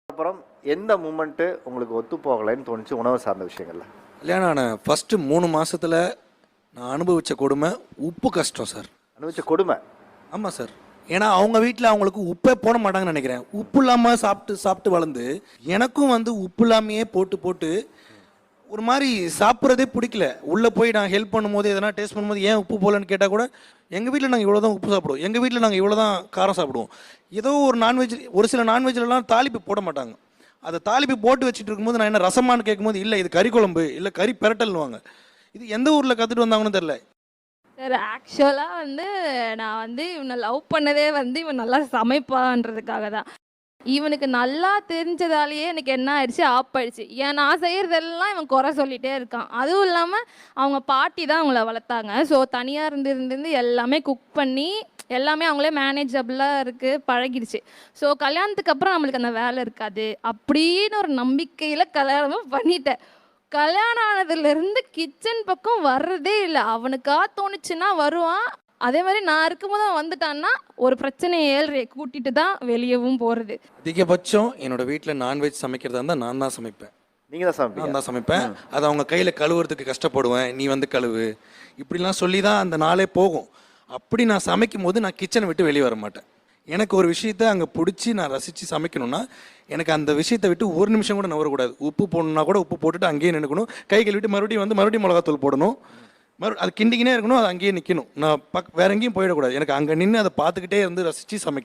அப்புறம் எந்த மூமெண்ட்டு உங்களுக்கு ஒத்து போகலைன்னு தோணுச்சு உணவு சார்ந்த விஷயங்கள்ல? கல்யாணம் ஆன ஃபஸ்ட்டு 3 மாசத்துல நான் அனுபவிச்ச கொடுமை உப்பு கஷ்டம் சார். அனுபவிச்ச கொடுமை. ஆமாம் சார். ஏன்னா அவங்க வீட்டில் அவங்களுக்கு உப்பே போட மாட்டாங்கன்னு நினைக்கிறேன். உப்பு இல்லாமல் சாப்பிட்டு சாப்பிட்டு வளர்ந்து எனக்கும் வந்து உப்பு இல்லாமையே போட்டு போட்டு ஒரு மாதிரி சாப்பிட்றதே பிடிக்கல. உள்ளே போய் நான் ஹெல்ப் பண்ணும்போது எதனா டேஸ்ட் பண்ணும்போது ஏன் உப்பு போகலன்னு கேட்டால் கூட எங்கள் வீட்டில் நாங்கள் இவ்வளோ தான் உப்பு சாப்பிடுவோம், எங்கள் வீட்டில் நாங்கள் இவ்வளோ தான் காரம் சாப்பிடுவோம். ஏதோ ஒரு நான்வெஜ், ஒரு சில நான்வெஜ்லலாம் தாளிப்பு போட மாட்டாங்க. அதை தாளிப்பு போட்டு வச்சுட்டு இருக்கும்போது நான் என்ன ரசமானு கேட்கும்போது இல்லை இது கறி குழம்பு இல்லை கறி பெரட்டல்னுவாங்க. இது எந்த ஊரில் கற்றுட்டு வந்தாங்கன்னு தெரில. சார் ஆக்சுவலாக வந்து நான் வந்து இவனை லவ் பண்ணதே வந்து இவன் நல்லா சமைப்பான்றதுக்காக தான். இவனுக்கு நல்லா தெரிஞ்சதாலேயே எனக்கு என்ன ஆயிடுச்சு, ஆப் ஆயிடுச்சு. ஏன் நான் செய்கிறதெல்லாம் இவன் குறை சொல்லிகிட்டே இருக்கான். அதுவும் இல்லாமல் அவங்க பாட்டி தான் அவங்கள வளர்த்தாங்க. ஸோ தனியாக இருந்து எல்லாமே குக் பண்ணி எல்லாமே அவங்களே மேனேஜபிளாக இருக்குது, பழகிடுச்சு. ஸோ கல்யாணத்துக்கு அப்புறம் நம்மளுக்கு அந்த வேலை இருக்காது அப்படின்னு ஒரு நம்பிக்கையில் கல்யாணமும் பண்ணிட்டேன். கல்யாணம் ஆனதுலேருந்து கிச்சன் பக்கம் வர்றதே இல்லை. அவனுக்கா தோணுச்சுன்னா வருவான். அதே மாதிரி நான் இருக்கும்போது அவன் வந்துட்டான்னா ஒரு பிரச்சனையை ஏழ்றையை கூட்டிட்டு தான் வெளியவும் போகிறது. அதிகபட்சம் என்னோட வீட்டில் நான்வெஜ் சமைக்கிறதா இருந்தால் நான் தான் சமைப்பேன். நீங்கள் தான் சமைப்பீங்க? நான் தான் சமைப்பேன். அது அவங்க கையில் கழுவுறதுக்கு கஷ்டப்படுவேன், நீ வந்து கழுவு இப்படிலாம் சொல்லி தான் அந்த நாளே போகும். அப்படி நான் சமைக்கும் போது நான் கிச்சனை விட்டு வெளியே வர மாட்டேன். எனக்கு ஒரு விஷயத்த அங்கே பிடிச்சி நான் ரசித்து சமைக்கணும்னா எனக்கு அந்த விஷயத்தை விட்டு ஒரு நிமிஷம் கூட நவரக்கூடாது. உப்பு போடணுன்னா கூட உப்பு போட்டுட்டு அங்கேயே நினைக்கணும். கை கழுவிட்டு மறுபடியும் மிளகாத்தூள் போடணும். அது கிண்டிக்கினே இருக்கணும், அது அங்கேயே நிற்கணும். நான் வேற எங்கேயும் போயிடக்கூடாது. எனக்கு அங்கே நின்று அதை பார்த்துக்கிட்டே இருந்து ரசித்து சமைக்கணும்.